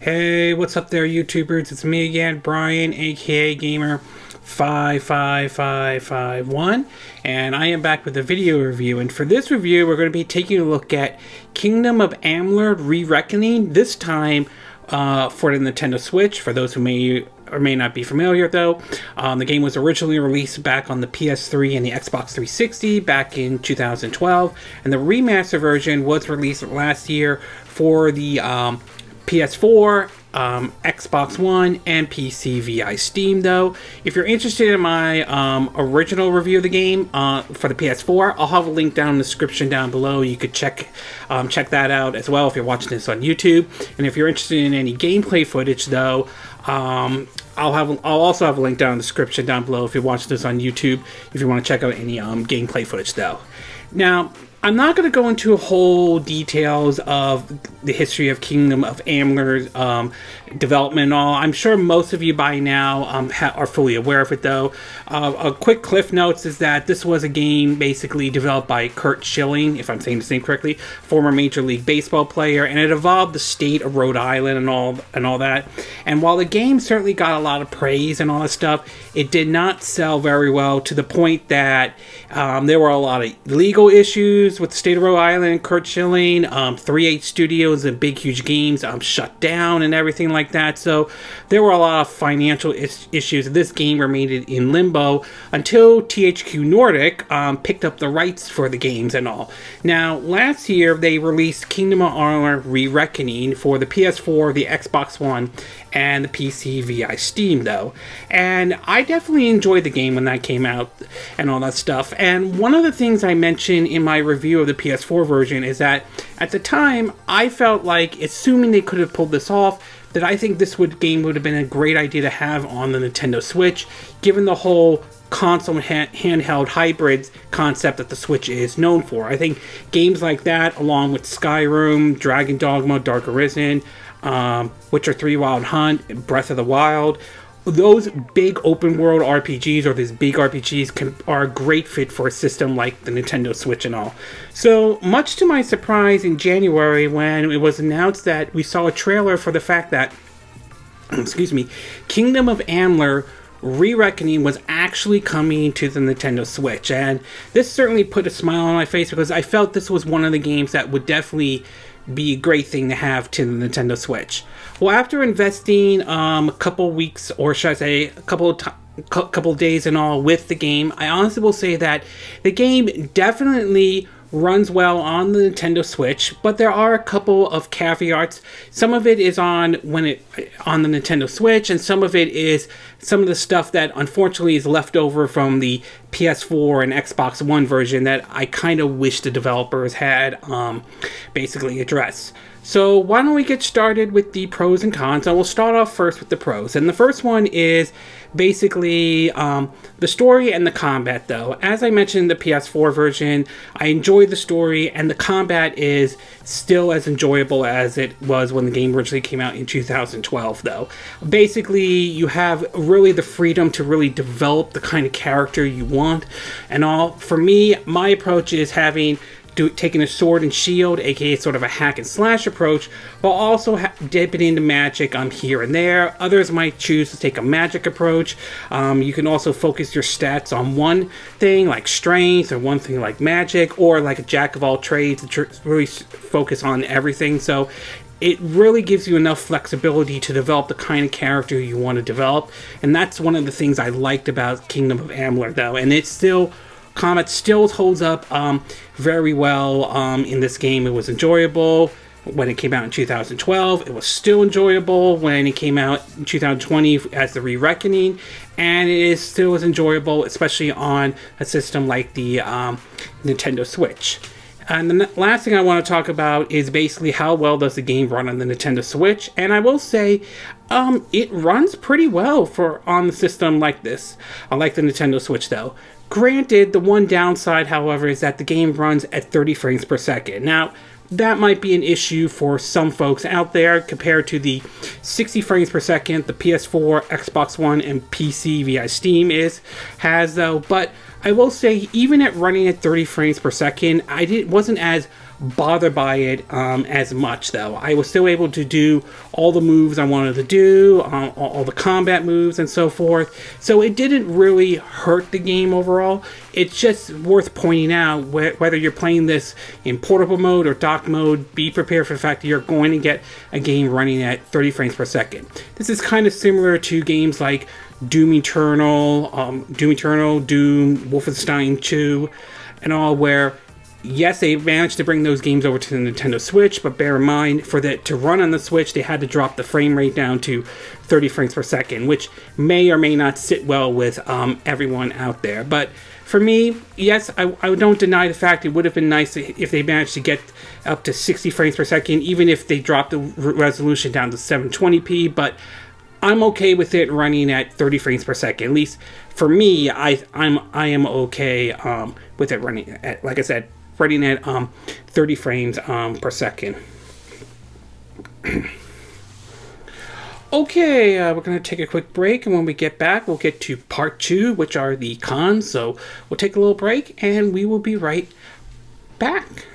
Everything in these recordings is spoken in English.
Hey, what's up there, YouTubers? It's me again, Brian, aka Gamer 55551, and I am back with a video review. And for this review, we're going to be taking a look at Kingdom of Amalur Re-Reckoning, this time for the Nintendo Switch. For those who may or may not be familiar, though, the game was originally released back on the PS3 and the Xbox 360 back in 2012, and the remaster version was released last year for the PS4, Xbox One, and PC via Steam. Though, if you're interested in my original review of the game for the PS4, I'll have a link down in the description down below. You could check that out as well if you're watching this on YouTube. And if you're interested in any gameplay footage, though, I'll also have a link down in the description down below if you're watching this on YouTube, if you want to check out any gameplay footage, though. Now, I'm not going to go into whole details of the history of Kingdom of Amalur's development and all. I'm sure most of you by now are fully aware of it, though. A quick cliff notes is that this was a game basically developed by Curt Schilling, if I'm saying his name correctly, former Major League Baseball player, and it involved the state of Rhode Island and all that. And while the game certainly got a lot of praise and all that stuff, it did not sell very well, to the point that there were a lot of legal issues with the state of Rhode Island and Curt Schilling. 3H Studios and big huge games shut down and everything like that. So there were a lot of financial issues. This game remained in limbo until THQ Nordic picked up the rights for the games and all. Now, last year they released Kingdom of Amalur Re-Reckoning for the PS4, the Xbox One, and the PC via Steam, though. And I definitely enjoyed the game when that came out and all that stuff. And one of the things I mentioned in my review of the PS4 version is that at the time, I felt like, assuming they could have pulled this off, that I think this game would have been a great idea to have on the Nintendo Switch, given the whole console handheld hybrids concept that the Switch is known for. I think games like that, along with Skyrim, Dragon Dogma, Dark Arisen, Witcher 3 Wild Hunt, Breath of the Wild, those big open world RPGs, or these big RPGs, are a great fit for a system like the Nintendo Switch and all. So, much to my surprise, in January, when it was announced that we saw a trailer for the fact that, Kingdom of Amalur Re-Reckoning was actually coming to the Nintendo Switch. And this certainly put a smile on my face, because I felt this was one of the games that would definitely be a great thing to have to the Nintendo Switch. Well, after investing a couple weeks, or should I say a couple days and all with the game, I honestly will say that the game definitely runs well on the Nintendo Switch, but there are a couple of caveats. Some of it is on the Nintendo Switch, and some of it is some of the stuff that unfortunately is left over from the PS4 and Xbox One version that I kind of wish the developers had basically addressed. So why don't we get started with the pros and cons, and we'll start off first with the pros. And the first one is basically the story and the combat, though. As I mentioned in the PS4 version, I enjoyed the story, and the combat is still as enjoyable as it was when the game originally came out in 2012, though. Basically, you have really the freedom to really develop the kind of character you want and all. For me, my approach is taking a sword and shield, aka sort of a hack and slash approach, while also dipping into magic here and there. Others might choose to take a magic approach. You can also focus your stats on one thing like strength, or one thing like magic, or like a jack of all trades to really focus on everything. So it really gives you enough flexibility to develop the kind of character you want to develop, and that's one of the things I liked about Kingdom of Amalur, though. And combat still holds up very well in this game. It was enjoyable when it came out in 2012. It was still enjoyable when it came out in 2020 as the Re-Reckoning, and it is still as enjoyable, especially on a system like the Nintendo Switch. And the last thing I want to talk about is basically how well does the game run on the Nintendo Switch. And I will say, it runs pretty well on the system like this. I like the Nintendo Switch, though. Granted, the one downside, however, is that the game runs at 30 frames per second. Now, that might be an issue for some folks out there compared to the 60 frames per second the PS4, Xbox One, and PC via Steam has, though. But I will say, even at running at 30 frames per second, wasn't as bother by it as much, though. I was still able to do all the moves I wanted to do, all the combat moves and so forth. So it didn't really hurt the game overall. It's just worth pointing out, whether you're playing this in portable mode or dock mode, be prepared for the fact that you're going to get a game running at 30 frames per second. This is kind of similar to games like Doom Eternal, Doom, Wolfenstein 2, and all, where yes, they managed to bring those games over to the Nintendo Switch, but bear in mind, for that to run on the Switch, they had to drop the frame rate down to 30 frames per second, which may or may not sit well with everyone out there. But for me, yes, I don't deny the fact it would have been nice if they managed to get up to 60 frames per second, even if they dropped the resolution down to 720p, but I'm okay with it running at 30 frames per second. At least for me, I am okay with it running at, like I said, running at 30 frames per second. Okay, we're going to take a quick break, and when we get back, we'll get to part 2, which are the cons. So we'll take a little break, and we will be right back.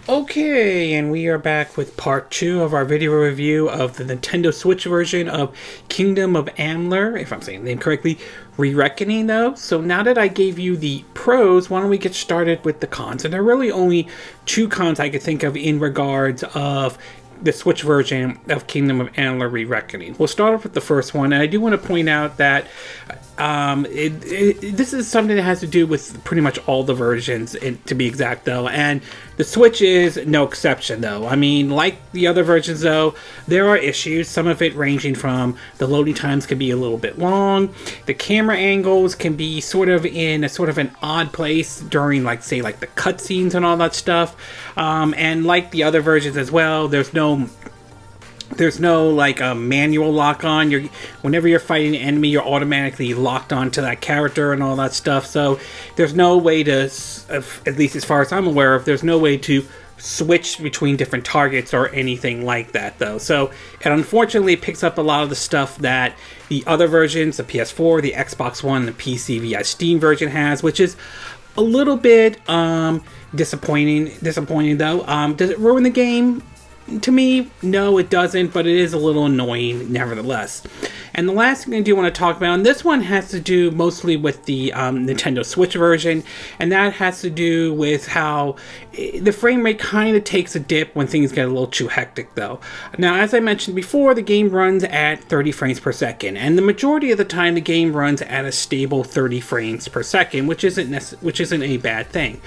Okay, and we are back with part 2 of our video review of the Nintendo Switch version of Kingdom of Amalur, if I'm saying the name correctly, Re-Reckoning though. So now that I gave you the pros, why don't we get started with the cons? And there are really only 2 cons I could think of in regards of the Switch version of Kingdom of Amalur Re-Reckoning. We'll start off with the first one, and I do want to point out that this is something that has to do with pretty much all the versions, to be exact, though, and the Switch is no exception, though. I mean, like the other versions, though, there are issues, some of it ranging from the loading times can be a little bit long, the camera angles can be sort of in a sort of an odd place during, like, say, like the cutscenes and all that stuff, and like the other versions as well, there's no like a manual lock on. Whenever you're fighting an enemy, you're automatically locked onto that character and all that stuff. So there's no way to, at least as far as I'm aware of, there's no way to switch between different targets or anything like that, though. So it unfortunately picks up a lot of the stuff that the other versions, the PS4, the Xbox One, the PC via Steam version has, which is a little bit disappointing though. Does it ruin the game? To me, no, it doesn't, but it is a little annoying nevertheless. And the last thing I do want to talk about, and this one has to do mostly with the Nintendo Switch version, and that has to do with how the frame rate kind of takes a dip when things get a little too hectic, though. Now, as I mentioned before, the game runs at 30 frames per second, and the majority of the time the game runs at a stable 30 frames per second, which isn't a bad thing.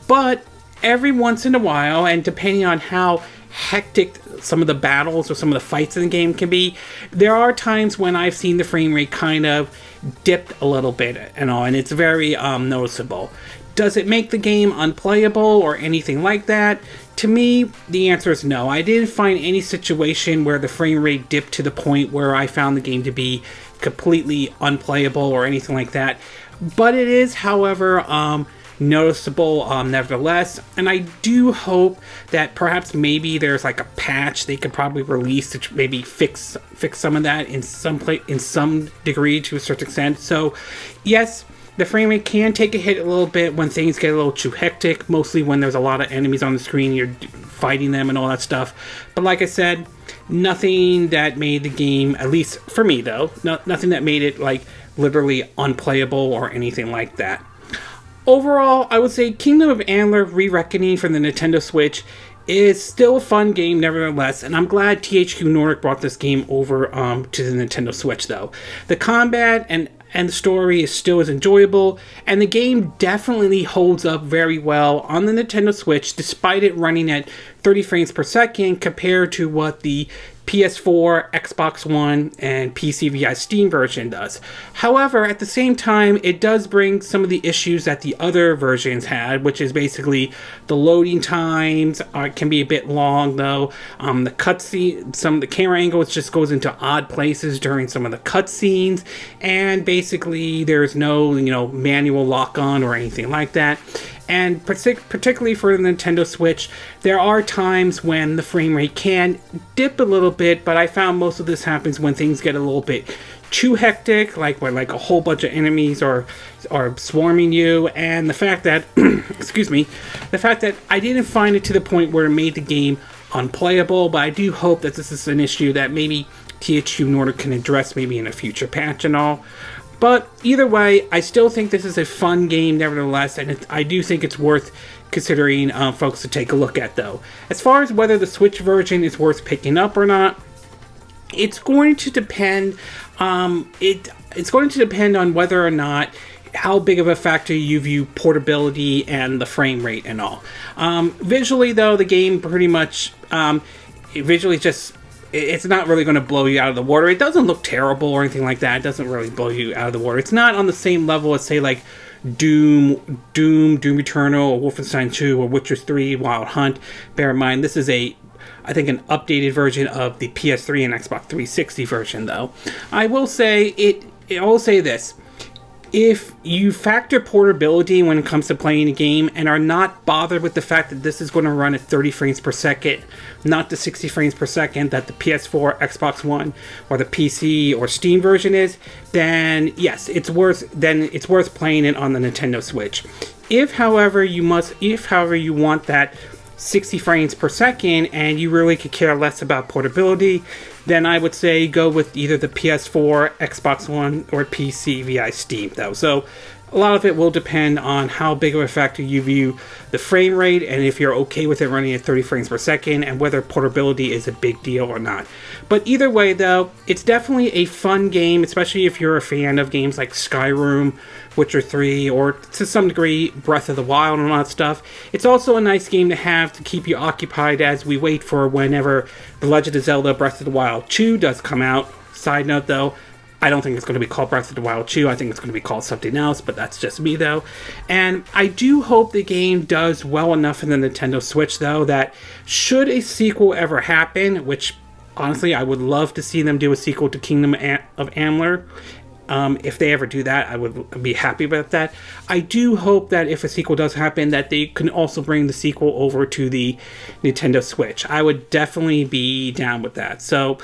But every once in a while, and depending on how hectic some of the battles or some of the fights in the game can be, there are times when I've seen the frame rate kind of dipped a little bit and all, and it's very noticeable. Does it make the game unplayable or anything like that? To me, the answer is no. I didn't find any situation where the frame rate dipped to the point where I found the game to be completely unplayable or anything like that. But it is, however, noticeable nevertheless, and I do hope that perhaps maybe there's like a patch they could probably release to maybe fix some of that in some degree to a certain extent. So yes, the frame rate can take a hit a little bit when things get a little too hectic, mostly when there's a lot of enemies on the screen, you're fighting them and all that stuff. But like I said, nothing that made the game, at least for me though, nothing that made it like literally unplayable or anything like that. Overall, I would say Kingdom of Amalur Re-Reckoning from the Nintendo Switch is still a fun game nevertheless, and I'm glad THQ Nordic brought this game over to the Nintendo Switch, though. The combat and the story is still as enjoyable, and the game definitely holds up very well on the Nintendo Switch, despite it running at 30 frames per second compared to what the PS4, Xbox One, and PC via Steam version does. However, at the same time, it does bring some of the issues that the other versions had, which is basically the loading times can be a bit long, though. The cutscene, some of the camera angles just goes into odd places during some of the cutscenes, and basically there's no, manual lock-on or anything like that. And particularly for the Nintendo Switch, there are times when the frame rate can dip a little bit, but I found most of this happens when things get a little bit too hectic, like when a whole bunch of enemies are swarming you, and the fact that excuse me, the fact that I didn't find it to the point where it made the game unplayable. But I do hope that this is an issue that maybe THQ Nordic can address maybe in a future patch and all. But either way, I still think this is a fun game nevertheless, and I do think it's worth considering folks to take a look at, though. As far as whether the Switch version is worth picking up or not, it's going to depend. It's going to depend on whether or not how big of a factor you view portability and the frame rate and all. Visually, though, the game pretty much visually just. It's not really going to blow you out of the water. It doesn't look terrible or anything like that. It doesn't really blow you out of the water. It's not on the same level as, say, like Doom Eternal, or Wolfenstein 2, or Witcher 3, Wild Hunt. Bear in mind, this is I think an updated version of the PS3 and Xbox 360 version, though. I will say this. If you factor portability when it comes to playing a game and are not bothered with the fact that this is going to run at 30 frames per second, not the 60 frames per second that the PS4, Xbox One, or the PC or Steam version is, then yes, it's worth playing it on the Nintendo Switch. If, however, you want that 60 frames per second and you really could care less about portability, then I would say go with either the PS4, Xbox One, or PC via Steam, though. So a lot of it will depend on how big of a factor you view the frame rate, and if you're okay with it running at 30 frames per second, and whether portability is a big deal or not. But either way, though, it's definitely a fun game, especially if you're a fan of games like Skyrim, Witcher 3, or to some degree Breath of the Wild and all that stuff. It's also a nice game to have to keep you occupied as we wait for whenever The Legend of Zelda Breath of the Wild 2 does come out. Side note, though, I don't think it's going to be called Breath of the Wild 2. I think it's going to be called something else, but that's just me, though. And I do hope the game does well enough in the Nintendo Switch, though, that should a sequel ever happen, which, honestly, I would love to see them do a sequel to Kingdom of Amalur. If they ever do that, I would be happy about that. I do hope that if a sequel does happen, that they can also bring the sequel over to the Nintendo Switch. I would definitely be down with that. So,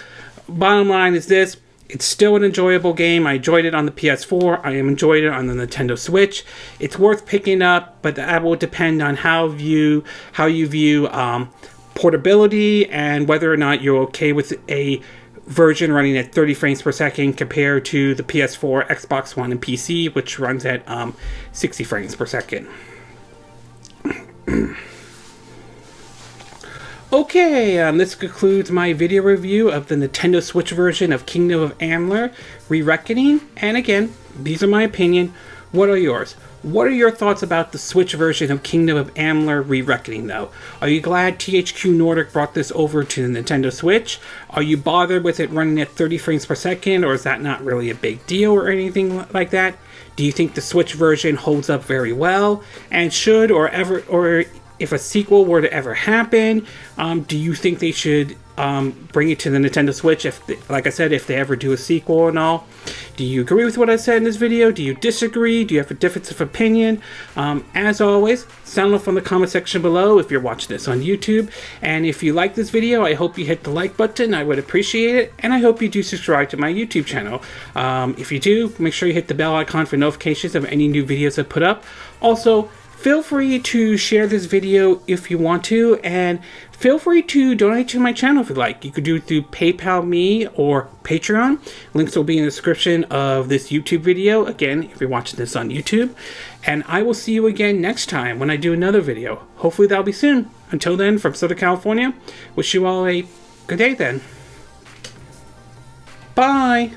bottom line is this. It's still an enjoyable game. I enjoyed it on the PS4. I enjoyed it on the Nintendo Switch. It's worth picking up, but that will depend on how you view portability and whether or not you're okay with a version running at 30 frames per second compared to the PS4, Xbox One, and PC, which runs at 60 frames per second. Okay, this concludes my video review of the Nintendo Switch version of Kingdom of Amalur: Re-Reckoning. And again, these are my opinion. What are yours? What are your thoughts about the Switch version of Kingdom of Amalur: Re-Reckoning, though? Are you glad THQ Nordic brought this over to the Nintendo Switch? Are you bothered with it running at 30 frames per second, or is that not really a big deal or anything like that? Do you think the Switch version holds up very well? And should or if a sequel were to ever happen, do you think they should bring it to the Nintendo Switch, like I said, if they ever do a sequel and all? Do you agree with what I said in this video? Do you disagree? Do you have a difference of opinion? As always, sound off in the comment section below if you're watching this on YouTube. And if you like this video, I hope you hit the like button. I would appreciate it. And I hope you do subscribe to my YouTube channel. If you do, make sure you hit the bell icon for notifications of any new videos I put up. Also, feel free to share this video if you want to, and feel free to donate to my channel if you like. You could do it through PayPal me or Patreon. Links will be in the description of this YouTube video, again, if you're watching this on YouTube. And I will see you again next time when I do another video. Hopefully that'll be soon. Until then, from Southern California, wish you all a good day then. Bye!